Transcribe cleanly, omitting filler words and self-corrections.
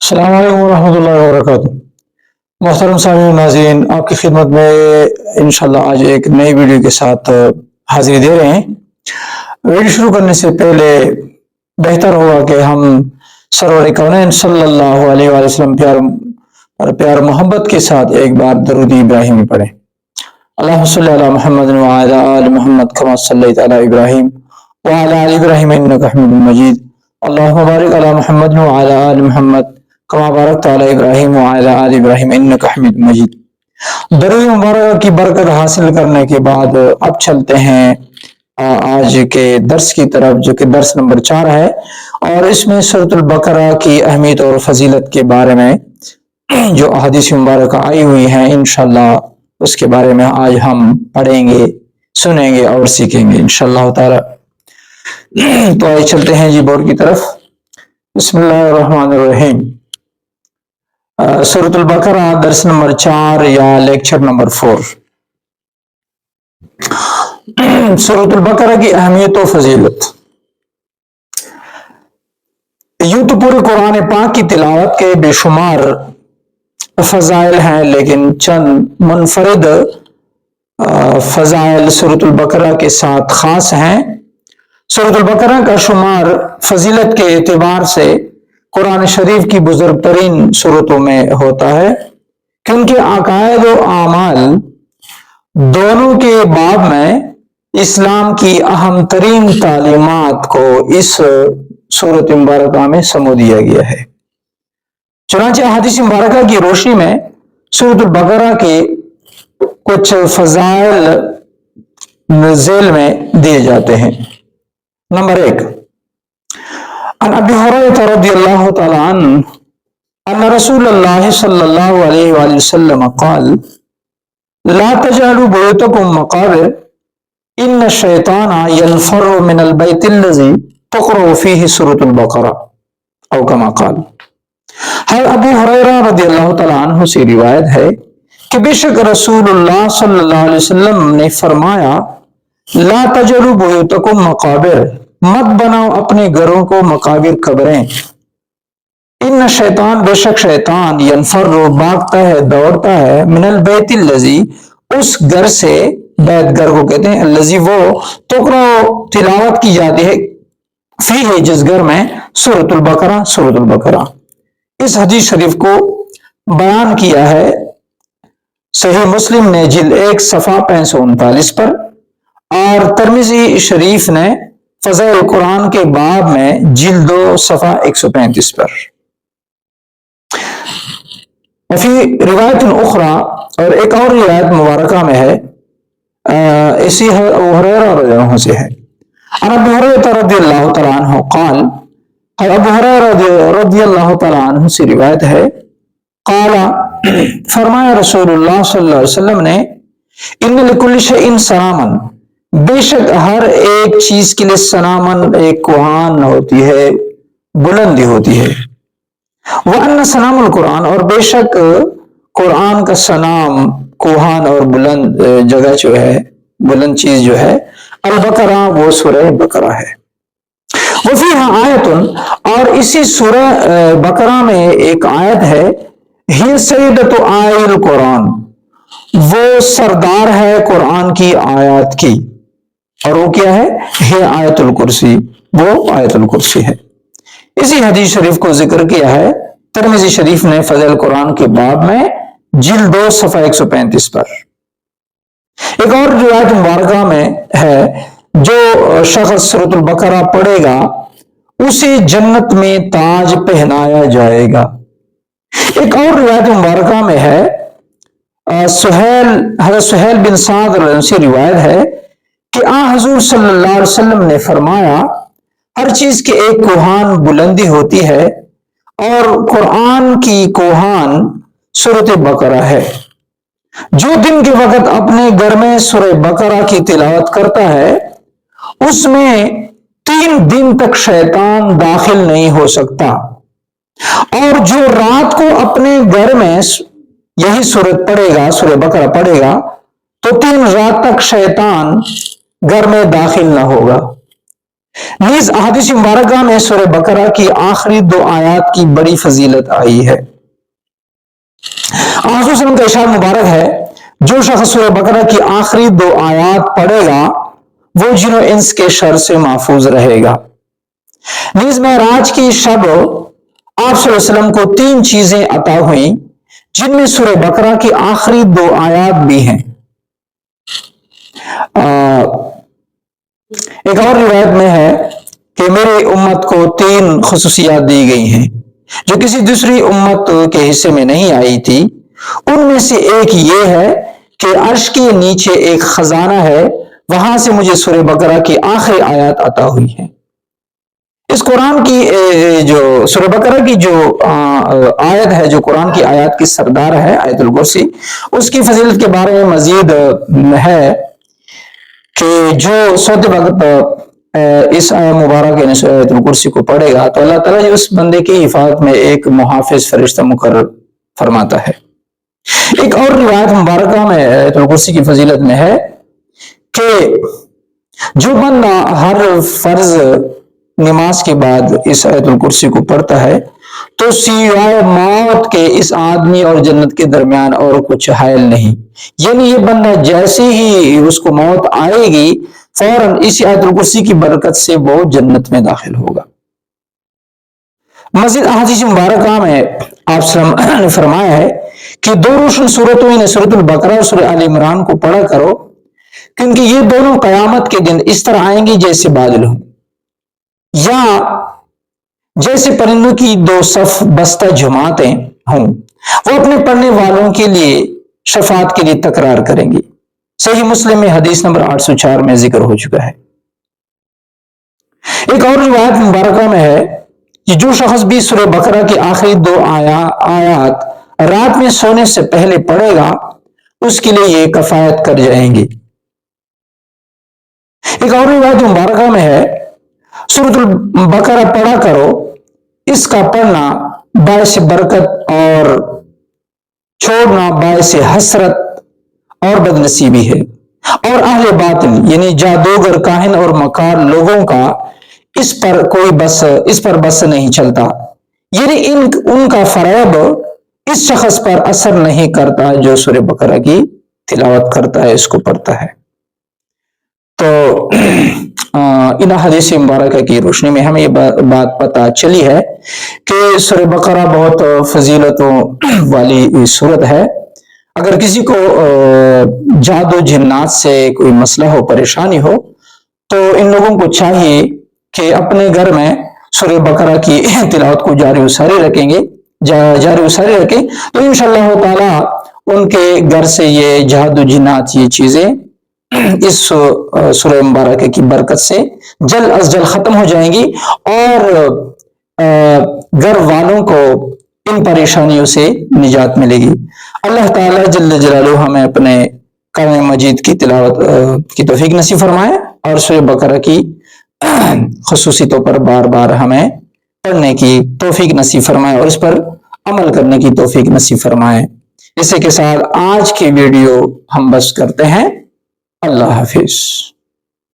السلام علیکم ورحمۃ اللہ وبرکاتہ۔ محترم سامعین ناظرین، آپ کی خدمت میں انشاءاللہ آج ایک نئی ویڈیو کے ساتھ حاضری دے رہے ہیں۔ ویڈیو شروع کرنے سے پہلے بہتر ہوگا کہ ہم سرور کونین صلی اللہ علیہ وآلہ وسلم پیار محبت کے ساتھ ایک بار درود ابراہیمی پڑھیں۔ اللہم صلی علی محمد وعلی آل محمد کما صلیت علی ابراہیم وعلی آل ابراہیم انک حمید مجید۔ اللہم بارک علی محمد وعلی آل محمد کما بارکت علی ابراہیم وعلی آل ابراہیم انک حمید مجید۔ درود مبارکہ کی برکت حاصل کرنے کے بعد اب چلتے ہیں آج کے درس کی طرف، جو کہ درس نمبر 4 ہے، اور اس میں سورۃ البقرہ کی اہمیت اور فضیلت کے بارے میں جو احادیث مبارکہ آئی ہوئی ہیں انشاءاللہ اس کے بارے میں آج ہم پڑھیں گے، سنیں گے اور سیکھیں گے انشاءاللہ تعالی۔ تو آئے چلتے ہیں جی بورڈ کی طرف۔ بسم اللہ الرحمن الرحیم۔ سورۃ البقرہ درس نمبر 4 یا لیکچر نمبر 4۔ سورۃ البقرہ کی اہمیت و فضیلت۔ یوں تو پورے قرآن پاک کی تلاوت کے بے شمار فضائل ہیں، لیکن چند منفرد فضائل سورۃ البقرہ کے ساتھ خاص ہیں۔ سورۃ البقرہ کا شمار فضیلت کے اعتبار سے قرآن شریف کی بزرگ ترین سورتوں میں ہوتا ہے، کیونکہ عقائد و اعمال دونوں کے باب میں اسلام کی اہم ترین تعلیمات کو اس سورۃ مبارکہ میں سمو دیا گیا ہے۔ چنانچہ حدیث مبارکہ کی روشنی میں سورۃ البقرہ کے کچھ فضائل ذیل میں دیے جاتے ہیں۔ نمبر 1، عن ابی ہریرہ رضی اللہ تعالی عنہ ان رسول اللہ صلی اللہ علیہ وآلہ وسلم قال لا تجعلوا بیوتکم مقابر ان الشیطان ينفر من البیت الذی تقرأ فیہ سورۃ البقرہ او کما قال۔ ابو ہریرہ رضی اللہ تعالی عنہ سے روایت ہے کہ بے شک رسول اللہ صلی اللہ علیہ وسلم نے فرمایا، لا تجعلوا بیوتکم مقابر، مت بناؤ اپنے گھروں کو مقابر قبریں، ان شیطان، بے شک شیطان، ینفر، بھاگتا ہے، دوڑتا ہے، من البیت الذی، اس گھر سے، بیت گھر کو کہتے ہیں، الذی وہ، تقرأ، تلاوت کی جاتی ہے، فیہ، جس گھر میں، سورۃ البقرہ، سورۃ البقرہ۔ اس حدیث شریف کو بیان کیا ہے صحیح مسلم نے جلد 1 صفحہ 539 پر، اور ترمذی شریف نے فضائل قرآن کے باب میں جلد 2 صفحہ 135 پر۔ فی روایت اخرى، اور ایک اور روایت مبارکہ میں ہے، اسی ابو ہریرہ رضی اللہ عنہ سے ہے، عن ابی ہریرہ رضی اللہ تعالی عنہ قال، ابو ہریرہ رضی اللہ تعالی عنہ سے روایت ہے، قال، فرمایا رسول اللہ صلی اللہ علیہ وسلم نے، ان لکل شیء سلاما، بے شک ہر ایک چیز کے لیے سنامن، ایک کوہان ہوتی ہے، بلندی ہوتی ہے، وَأَنَّ سَنَامُ القرآن، اور بے شک قرآن کا سنام، کوہان اور بلند جگہ جو ہے، بلند چیز جو ہے، البقرہ، وہ سورہ بقرہ ہے۔ وَفِيهَا آیَةٌ، اور اسی سورہ بقرہ میں ایک آیت ہے، ہِیَ سَیِّدَةُ آیَ القرآن، وہ سردار ہے قرآن کی آیات کی، اور وہ کیا ہے، ہے آیت الکرسی، وہ آیت الکرسی ہے۔ اسی حدیث شریف کو ذکر کیا ہے ترمذی شریف نے فضل قرآن کے باب میں جلد 2 صفحہ 135 پر۔ ایک اور روایت مبارکہ میں ہے، جو شخص سورۃ البقرہ پڑھے گا اسے جنت میں تاج پہنایا جائے گا۔ ایک اور روایت مبارکہ میں ہے، حضرت سہیل بن سعد رضی اللہ عنہ سے روایت ہے کہ حضور صلی اللہ علیہ وسلم نے فرمایا، ہر چیز کی ایک کوہان بلندی ہوتی ہے، اور قرآن کی کوہان سورۃ بقرہ ہے۔ جو دن کے وقت اپنے گھر میں سورہ بقرہ کی تلاوت کرتا ہے، اس میں 3 دن تک شیطان داخل نہیں ہو سکتا، اور جو رات کو اپنے گھر میں یہی سورت پڑھے گا، سورہ بقرہ پڑھے گا، تو 3 رات تک شیطان گھر میں داخل نہ ہوگا۔ نیز احادیث مبارکہ میں سورہ بقرہ کی آخری 2 آیات کی بڑی فضیلت آئی ہے۔ آن صلی اللہ علیہ وسلم کا ارشاد مبارک ہے، جو شخص سورہ بقرہ کی آخری 2 آیات پڑھے گا وہ جن و انس کے شر سے محفوظ رہے گا۔ نیز معراج کی شب آپ صلی اللہ علیہ وسلم کو 3 چیزیں عطا ہوئیں جن میں سورہ بقرہ کی آخری 2 آیات بھی ہیں۔ ایک اور روایت میں ہے کہ میری امت کو 3 خصوصیات دی گئی ہیں جو کسی دوسری امت کے حصے میں نہیں آئی تھی۔ ان میں سے ایک یہ ہے کہ عرش کے نیچے ایک خزانہ ہے، وہاں سے مجھے سورہ بقرہ کی آخری آیات عطا ہوئی ہیں۔ اس قرآن کی جو سورہ بقرہ کی جو آیت ہے، جو قرآن کی آیات کی سردار ہے، آیت الکرسی، اس کی فضیلت کے بارے میں مزید ہے کہ جو سوتے وقت اس مبارک یعنی آیت الکرسی کو پڑھے گا تو اللہ تعالیٰ اس بندے کی حفاظت میں ایک محافظ فرشتہ مقرر فرماتا ہے۔ ایک اور روایت مبارکہ میں آیت الکرسی کی فضیلت میں ہے کہ جو بندہ ہر فرض نماز کے بعد اس آیت الکرسی کو پڑھتا ہے تو سوائے موت کے اس آدمی اور جنت کے درمیان اور کچھ حائل نہیں، یعنی یہ بندہ جیسے ہی اس کو موت آئے گی فوراً اس آیت الکرسی کی برکت سے وہ جنت میں داخل ہوگا۔ مزید احادیث مبارکہ میں آپ صلی اللہ علیہ وسلم نے فرمایا ہے کہ 2 روشن سورتوں یعنی سورۃ البقرہ اور سورہ آل عمران کو پڑھا کرو، کیونکہ یہ دونوں قیامت کے دن اس طرح آئیں گی جیسے بادل ہوں، یا جیسے پرندوں کی 2 صف بستہ جماعتیں ہوں، وہ اپنے پڑھنے والوں کے لیے شفاعت کے لیے تکرار کریں گی۔ صحیح مسلم میں حدیث نمبر 804 میں ذکر ہو چکا ہے۔ ایک اور روایت مبارکہ میں ہے کہ جو شخص بھی سورہ بقرہ کی آخری 2 آیات رات میں سونے سے پہلے پڑھے گا اس کے لیے یہ کفایت کر جائیں گی۔ ایک اور روایت مبارکہ میں ہے، سورۃ البقرہ پڑھا کرو، اس کا پڑھنا باعث برکت اور چھوڑنا باعث حسرت اور بدنصیبی ہے، اور اہل باطل یعنی جادوگر، کاہن اور مکار لوگوں کا اس پر بس نہیں چلتا، یعنی ان کا فریب اس شخص پر اثر نہیں کرتا جو سورہ بقرہ کی تلاوت کرتا ہے، اس کو پڑھتا ہے۔ تو ان حدیث مبارکہ کی روشنی میں ہمیں یہ بات پتہ چلی ہے کہ سورہ بقرہ بہت فضیلتوں والی سورت ہے۔ اگر کسی کو جادو جنات سے کوئی مسئلہ ہو، پریشانی ہو، تو ان لوگوں کو چاہیے کہ اپنے گھر میں سورہ بقرہ کی تلاوت کو جاری و ساری رکھیں تو انشاءاللہ تعالی ان کے گھر سے یہ جادو جنات یہ چیزیں اس سورہ مبارکہ کی برکت سے جلد از جلد ختم ہو جائیں گی اور گھر والوں کو ان پریشانیوں سے نجات ملے گی۔ اللہ تعالیٰ جل جلالہ ہمیں اپنے کلام مجید کی تلاوت کی توفیق نصیب فرمائے اور سورہ بقرہ کی خصوصی طور پر بار بار ہمیں پڑھنے کی توفیق نصیب فرمائے اور اس پر عمل کرنے کی توفیق نصیب فرمائے۔ اسی کے ساتھ آج کی ویڈیو ہم بس کرتے ہیں۔ اللہ حافظ۔